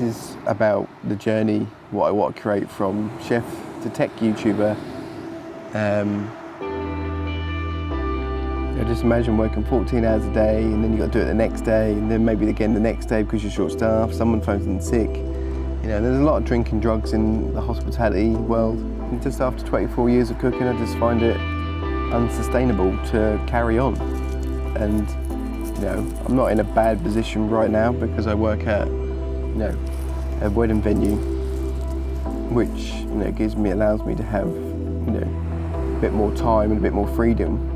is about the journey, what I want to create from chef to tech YouTuber. Just imagine working 14 hours a day, and then you got to do it the next day, and then maybe again the next day because you're short-staffed, someone phones in sick. You know, there's a lot of drinking drugs in the hospitality world. And just after 24 years of cooking, I just find it unsustainable to carry on. And you know, I'm not in a bad position right now because I work at, you know, a wedding venue, which, you know, allows me to have, you know, a bit more time and a bit more freedom,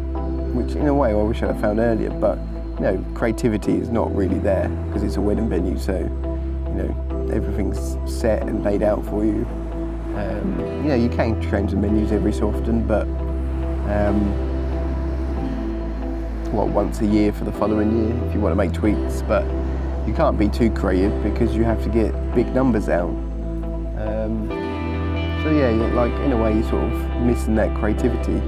which in a way I wish I'd have found earlier, but, you know, creativity is not really there because it's a wedding venue, so, you know, everything's set and laid out for you. You know, you can change the menus every so often, but once a year for the following year if you want to make tweaks, but you can't be too creative because you have to get big numbers out. So yeah, like in a way you're sort of missing that creativity.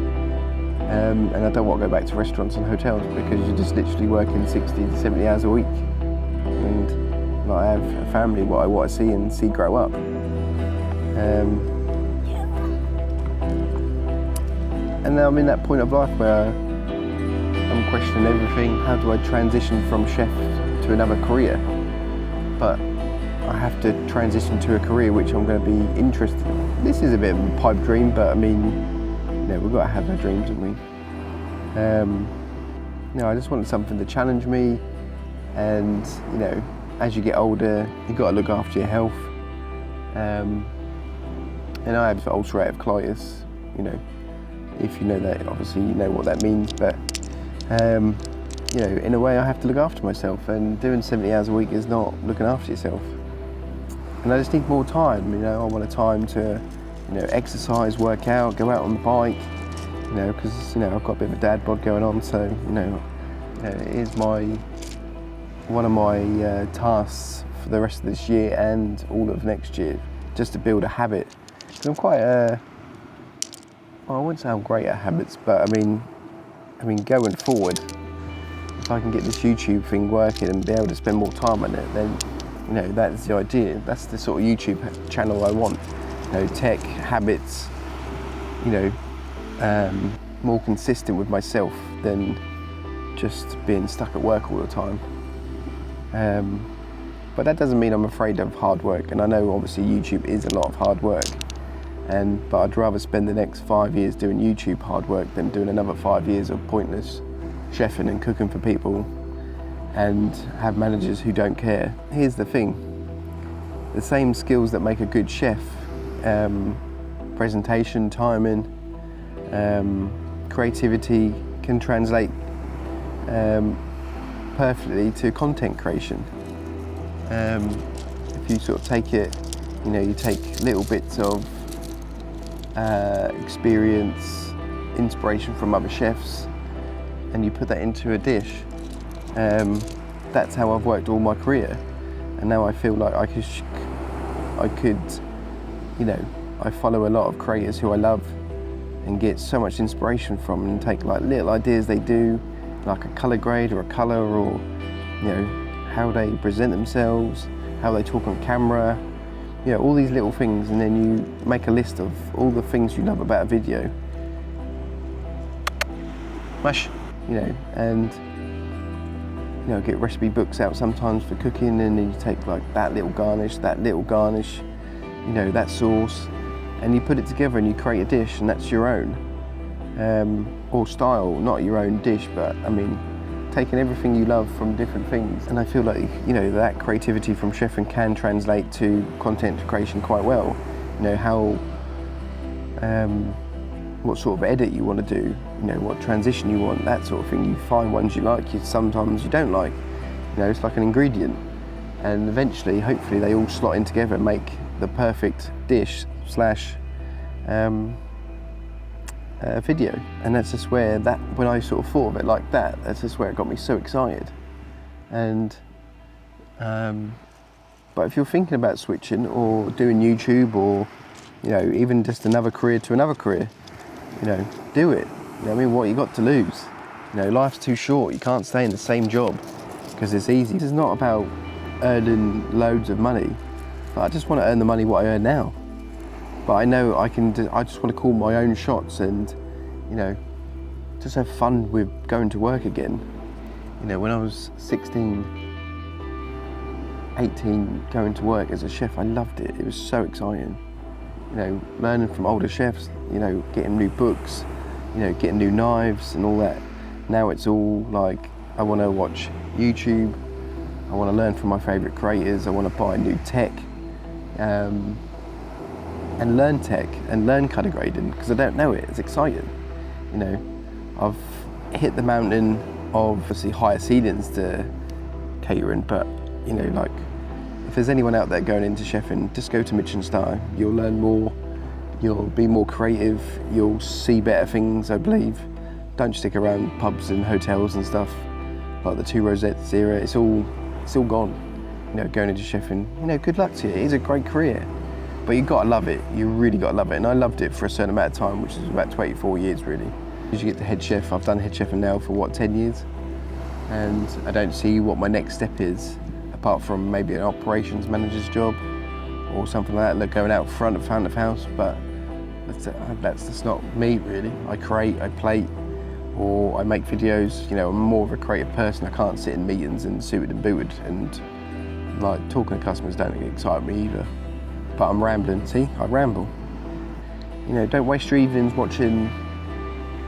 And I don't want to go back to restaurants and hotels because you're just literally working 60 to 70 hours a week. And like, I have a family what I want to see and see grow up. And now I'm in that point of life where I'm questioning everything. How do I transition from chef to another career? But I have to transition to a career which I'm going to be interested in. This is a bit of a pipe dream, but I mean, you know, we've got to have our dreams, haven't we? You know, I just wanted something to challenge me, and you know, as you get older, you've got to look after your health. And I have ulcerative colitis, you know, if you know that, obviously you know what that means, but you know, in a way I have to look after myself, and doing 70 hours a week is not looking after yourself. And I just need more time, you know, I want a time to, you know, exercise, work out, go out on the bike, you know, because, you know, I've got a bit of a dad bod going on, so, you know, it is one of my tasks for the rest of this year and all of next year, just to build a habit. Because I'm quite, well, I wouldn't say I'm great at habits, but I mean, going forward, if I can get this YouTube thing working and be able to spend more time on it, then, you know, that's the idea. That's the sort of YouTube channel I want. You know, tech, habits, you know, more consistent with myself than just being stuck at work all the time. But that doesn't mean I'm afraid of hard work, and I know obviously YouTube is a lot of hard work, but I'd rather spend the next 5 years doing YouTube hard work than doing another 5 years of pointless chefing and cooking for people and have managers who don't care. Here's the thing, the same skills that make a good chef, presentation, timing, creativity, can translate perfectly to content creation. If you sort of take it, you know, you take little bits of experience, inspiration from other chefs, and you put that into a dish. That's how I've worked all my career, and now I feel like I could, you know, I follow a lot of creators who I love and get so much inspiration from, and take like little ideas they do, like a colour grade or a colour, or, you know, how they present themselves, how they talk on camera, you know, all these little things, and then you make a list of all the things you love about a video. Mash, you know, and, you know, get recipe books out sometimes for cooking, and then you take like that little garnish, you know, that sauce, and you put it together and you create a dish, and that's your own. Or style, not your own dish, but I mean, taking everything you love from different things. And I feel like, you know, that creativity from chefing can translate to content creation quite well. You know, how, what sort of edit you want to do, you know, what transition you want, that sort of thing. You find ones you like, sometimes you don't like. You know, it's like an ingredient. And eventually, hopefully, they all slot in together and make the perfect dish / video. And that's just where that, when I sort of thought of it like that, that's just where it got me so excited. And but if you're thinking about switching or doing YouTube, or, you know, even just another career to another career, you know, do it. You know what I mean? What you got to lose? You know, life's too short. You can't stay in the same job because it's easy. This is not about earning loads of money. But I just want to earn the money what I earn now. But I know I just want to call my own shots and, you know, just have fun with going to work again. You know, when I was 16, 18, going to work as a chef, I loved it. It was so exciting. You know, learning from older chefs, you know, getting new books, you know, getting new knives and all that. Now it's all like, I want to watch YouTube, I want to learn from my favourite creators, I want to buy new tech, and learn tech and learn colour grading, because I don't know it. It's exciting. You know, I've hit the mountain of obviously higher ceilings to catering, but you know, like, if there's anyone out there going into chefing, just go to Michelin Star. You'll learn more, you'll be more creative, you'll see better things, I believe. Don't stick around pubs and hotels and stuff, like the Two Rosettes era. It's all gone. You know, going into chefing, you know, good luck to you. It is a great career, but you've got to love it. You really got to love it. And I loved it for a certain amount of time, which is about 24 years really. As you get to head chef, I've done head chefing now for what, 10 years? And I don't see what my next step is, apart from maybe an operations manager's job or something like that, like going out front of house, but that's just not me really. I create, I plate, or I make videos. You know, I'm more of a creative person. I can't sit in meetings and suited and booted, and like talking to customers don't excite me either. But I'm rambling, see, I ramble. You know, don't waste your evenings watching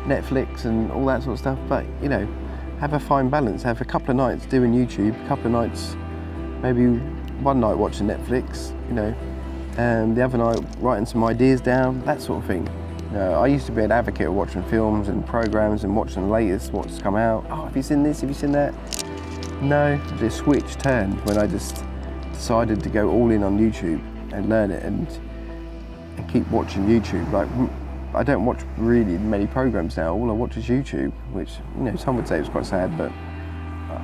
Netflix and all that sort of stuff, but you know, have a fine balance. Have a couple of nights doing YouTube, a couple of nights, maybe one night watching Netflix, you know, and the other night writing some ideas down, that sort of thing. You know, I used to be an advocate of watching films and programs and watching the latest, what's come out. Oh, have you seen this? Have you seen that? No, the switch turned when I just decided to go all in on YouTube and learn it and keep watching YouTube. Like, I don't watch really many programs now. All I watch is YouTube, which, you know, some would say it's quite sad, but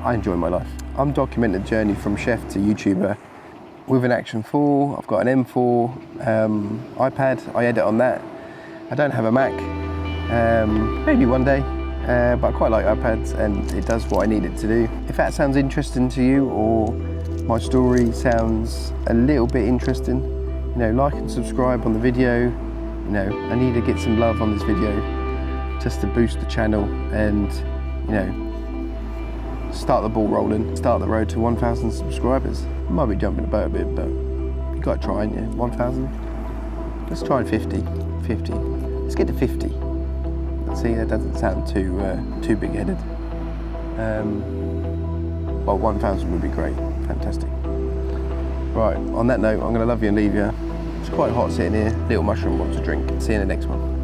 I enjoy my life. I'm documenting the journey from chef to YouTuber with an Action 4. I've got an M4 iPad. I edit on that. I don't have a Mac. Maybe one day, but I quite like iPads and it does what I need it to do. If that sounds interesting to you, or my story sounds a little bit interesting, you know, like and subscribe on the video. You know, I need to get some love on this video just to boost the channel and, you know, start the ball rolling, start the road to 1,000 subscribers. I might be jumping the boat a bit, but you got to try, ain't you? 1,000? Let's try 50. 50. Let's get to 50. See, that doesn't sound too big-headed. Well, 1,000 would be great. Fantastic. Right, on that note, I'm going to love you and leave you. It's quite hot sitting here. Little mushroom wants a drink. See you in the next one.